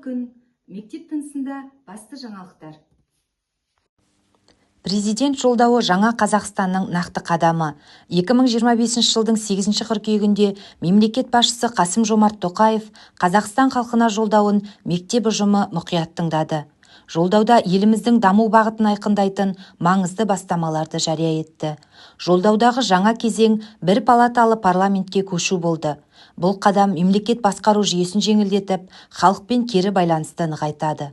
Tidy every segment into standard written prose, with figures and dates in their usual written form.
күн, мектеп тынысында басты жаңалықтар. Президент жолдауы жаңа Қазақстанның нақты қадамы. 2025 жылдың 8 қыркүйегінде мемлекет басшысы Қасым-Жомарт Тоқаев Қазақстан халқына жолдауын мектеп ұжымы мұқият тыңдады. Жолдауда еліміздің даму бағытын айқындайтын маңызды бастамаларды жария етті. Жолдаудағы жаңа кезең бір палаталы парламентке көшу болды. Бұл қадам мемлекет басқару жүйесін жеңілдетіп, халықпен кері байланысты нығайтады.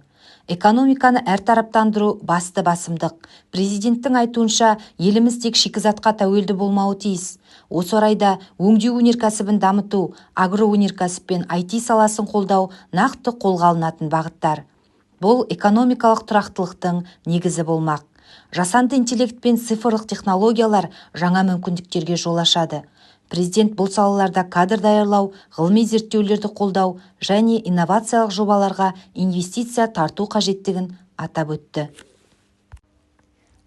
Экономиканы әртараптандыру басты басымдық. Президенттің айтуынша, еліміз тек шикізатқа тәуелді болмауы тиіс. Осы орайда өңдеу өнеркәсібін дамыту, агроөнеркәсіп пен IT саласын қолдау нақты қолға алынатын бағыттар. Бұл экономикалық тұрақтылықтың негізі болмақ. Жасанды интеллект пен цифрлық технологиялар жаңа мүмкіндіктерге жол ашады. Президент бұл салаларда кадр даярлау, ғылыми зерттеулерді қолдау және инновациялық жобаларға инвестиция тарту қажеттігін атап өтті.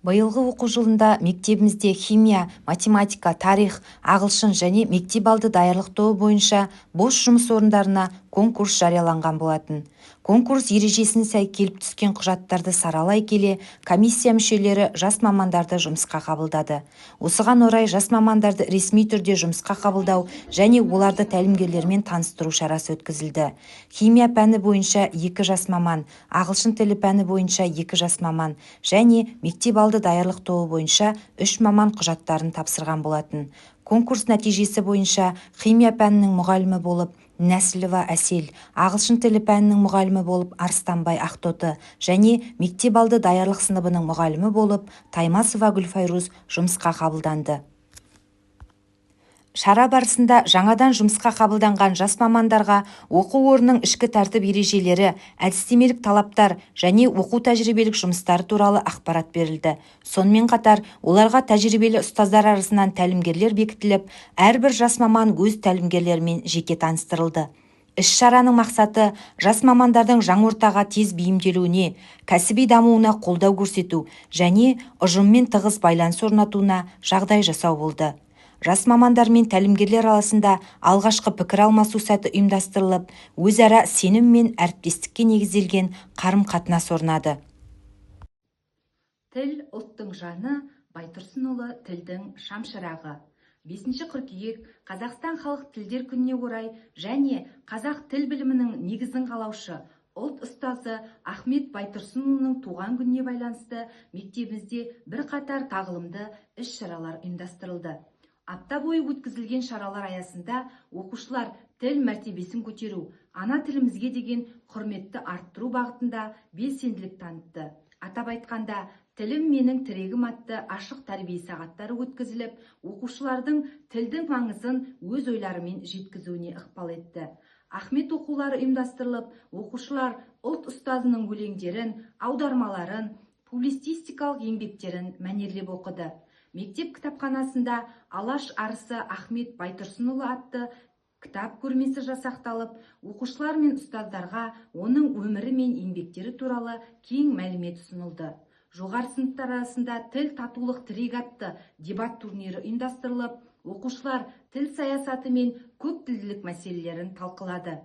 Биылғы оқу жылында мектебімізде химия, математика, тарих, ағылшын және мектеп алды даярлық тобы бойынша бос жұмыс орындарына конкурс жарияланған болатын. Конкурс ережесіне сай келіп түскен құжаттарды саралай келе, комиссия мүшелері жас мамандарды жұмысқа қабылдады. Осыған орай жас мамандарды ресми түрде жұмысқа қабылдау және оларды тәлімгерлермен таныстыру шарасы өткізілді. Химия пәні бойынша 2 жас маман, ағылшын тілі пәні бойынша 2 жас маман және мектеп алды даярлық тобы бойынша 3 маман құжаттарын тапсырған болатын. Конкурс нәтижесі бойынша химия пәнінің мұғалімі болып Нәсілова Әсел, ағылшын тілі пәнінің мұғалімі болып Арыстанбай Ақтоты және мектеп алды даярлық сыныбының мұғалімі болып Таймасова Гүлфайруз жұмысқа қабылданды. Шара барысында жаңадан жұмысқа қабылданған жас мамандарға оқу орнының ішкі тәртіп ережелері, әдістемелік талаптар және оқу тәжірибелік жұмыстары туралы ақпарат берілді. Сонымен қатар, оларға тәжірибелі ұстаздар арасынан тәлімгерлер бекітіліп, әрбір жас маман өз тәлімгерлерімен жеке таныстырылды. Іс-шараның мақсаты жас мамандардың жаңа ортаға тез бейімделуіне, кәсіби дамуына қолдау көрсету және ұжыммен тығыз байланыс орнатуына жағдай жасау болды. Жас мамандар мен тәлімгерлер арасында алғашқы пікір алмасу сәті ұйымдастырылып, өзара сенім мен әріптестікке негізделген қарым-қатынас орнады. Тіл ұлттың жаны, Байтұрсынұлы тілдің шамшырағы. 5 қыркүйек Қазақстан халық тілдер күніне орай және қазақ тіл білімінің негізін қалаушы ұлт ұстазы Ахмет Байтұрсынұлының туған күніне байланысты мектебімізде бірқатар тағылымды іс-шаралар ұйымдастырылды. Апта бойы өткізілген шаралар аясында оқушылар тіл мәртебесін көтеру, ана тілімізге деген құрметті арттыру бағытында белсенділік танытты. Атап айтқанда, тілім менің тірегім атты ашық тәрбие сағаттары өткізіліп, оқушылардың тілдің маңызын өз ойларымен жеткізуіне ықпал етті. Ахмет оқулары ұйымдастырылып, оқушылар ұлт ұстазының өлеңдерін, аудармаларын, публицистикалық еңбектерін мәнерлеп оқыды. Мектеп кітапханасында Алаш арысы Ахмет Байтұрсынұлы атты кітап көрмесі жасақталып, оқушылар мен ұстаздарға оның өмірі мен еңбектері туралы кең мәлімет ұсынылды. Жоғары сыныптар арасында тіл татулық тірек атты дебат турнирі ұйымдастырылып, оқушылар тіл саясаты мен көптілділік мәселелерін талқылады.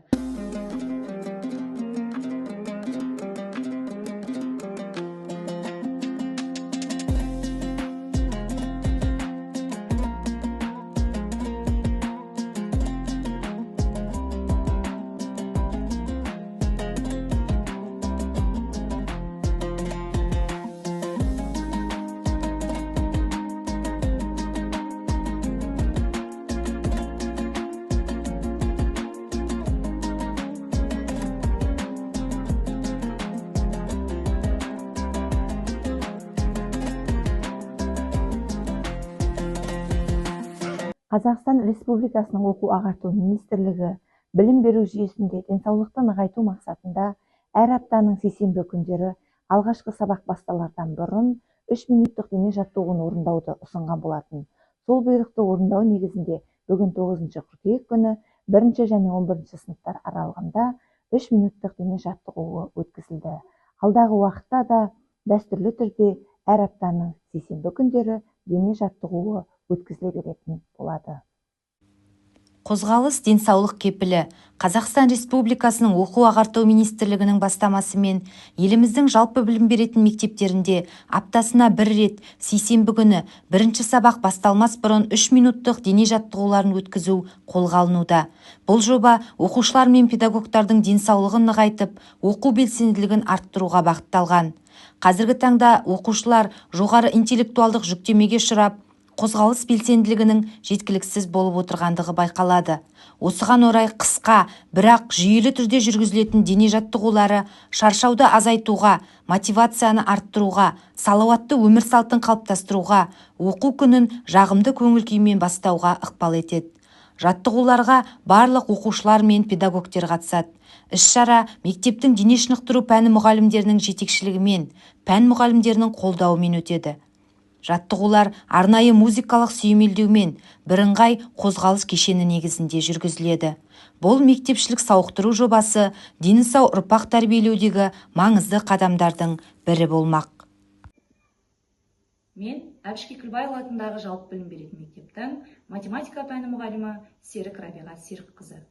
Қазақстан Республикасының оқу-ағарту министрлігі білім беру жүйесінде денсаулықты нығайту мақсатында әр аптаның сейсенбі күндері алғашқы сабақ басталардан бұрын 3 минуттық дене жаттығуын орындауды ұсынған болатын. Сол бұйрықты орындау негізінде бүгін 9 қыркүйек күні 1 және 11 сыныптар аралығында 3 минуттық дене жаттығуы өткізілді. Алдағы уақытта да дәстүрлі түрде әр аптаның сейсенбі күндері дене жаттығуы өткізіле беретін болады. Қозғалыс денсаулық кепілі Қазақстан Республикасының оқу-ағарту министрлігінің бастамасымен еліміздің жалпы білім беретін мектептерінде аптасына бір рет сейсенбі күні бірінші сабақ басталмас бұрын 3 минуттық дене жаттығуларын өткізу қолға алынуда. Бұл жоба оқушылар мен педагогтардың денсаулығын нығайтып, оқу белсенділігін арттыруға бағытталған. Қазіргі таңда оқушылар жоғары интеллектуалдық жүктемеге ұшырап, қозғалыс белсенділігінің жеткіліксіз болып отырғандығы байқалады. Осыған орай қысқа, бірақ жүйелі түрде жүргізілетін дене жаттығулары шаршауды азайтуға, мотивацияны арттыруға, салауатты өмір салтын қалыптастыруға, оқу күнін жағымды көңіл-күймен бастауға ықпал етеді. Жаттығуларға барлық оқушылар мен педагогтер қатысады. Іс-шара мектептің дене шынықтыру пәні мұғалімдерінің жетекшілігімен, пән мұғалімдерінің қолдауымен өтеді. Жаттығулар арнайы музыкалық сүйемелдеумен бірыңғай қозғалыс кешені негізінде жүргізіледі. Бұл мектепшілік сауықтыру жобасы дені сау ұрпақ тәрбиелеудегі маңызды қадамдардың бірі болмақ. Мен Әбіш Кекілбайұлы атындағы жалпы білім беретін мектептің математика пәні мұғалімі Серік Рабиға Серікқызы.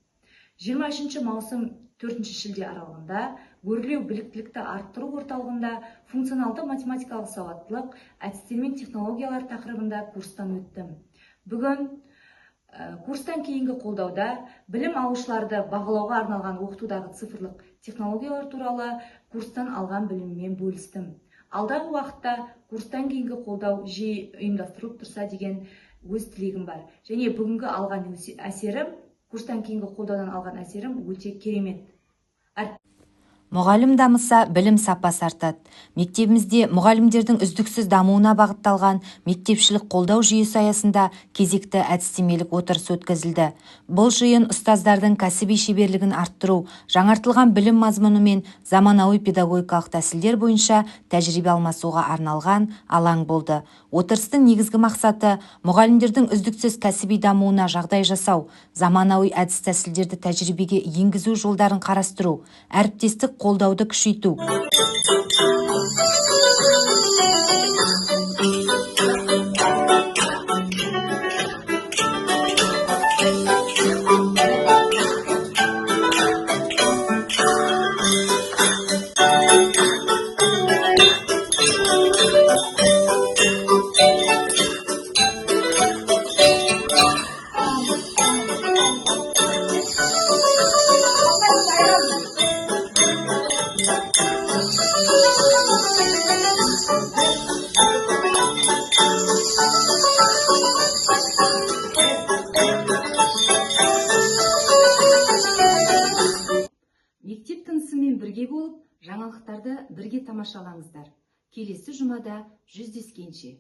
23 маусым 4 шілде аралығында өрлеу біліктілікті арттыру орталығында функционалды математикалық сауаттылық, әдістер мен технологиялар тақырыбында курстан өттім. Бүгін курстан кейінгі қолдауда білім алушыларды бағалауға арналған оқытудағы цифрлық технологиялар туралы курстан алған біліммен бөлістім. Алдағы уақытта курстан кейінгі қолдау жиі ұйымдастырылып тұрса деген өз тілегім бар. Және бүгінгі алған әсерім, курстан кейінгі қолдаудан алған әсерім өте керемет. Мұғалім дамыса, білім сапасы артады. Мектебімізде мұғалімдердің үздіксіз дамуына бағытталған мектепшілік қолдау жүйесі аясында кезекті әдістемелік отырыс өткізілді. Бұл жиын ұстаздардың кәсіби шеберлігін арттыру, жаңартылған білім мазмұны мен заманауи педагогикалық тәсілдер бойынша тәжірибе алмасуға арналған алаң болды. Отырыстың негізгі мақсаты мұғалімдердің үздіксіз кәсіби дамуына жағдай жасау, заманауи әдіс тәсілдерді тәжірибеге енгізу жолдарын қарастыру, әріптестік қолдауды күшейту. Мектеп тынысымен бірге болып, жаңалықтарды бірге тамашалаңыздар. Келесі жұмада жүздескенше.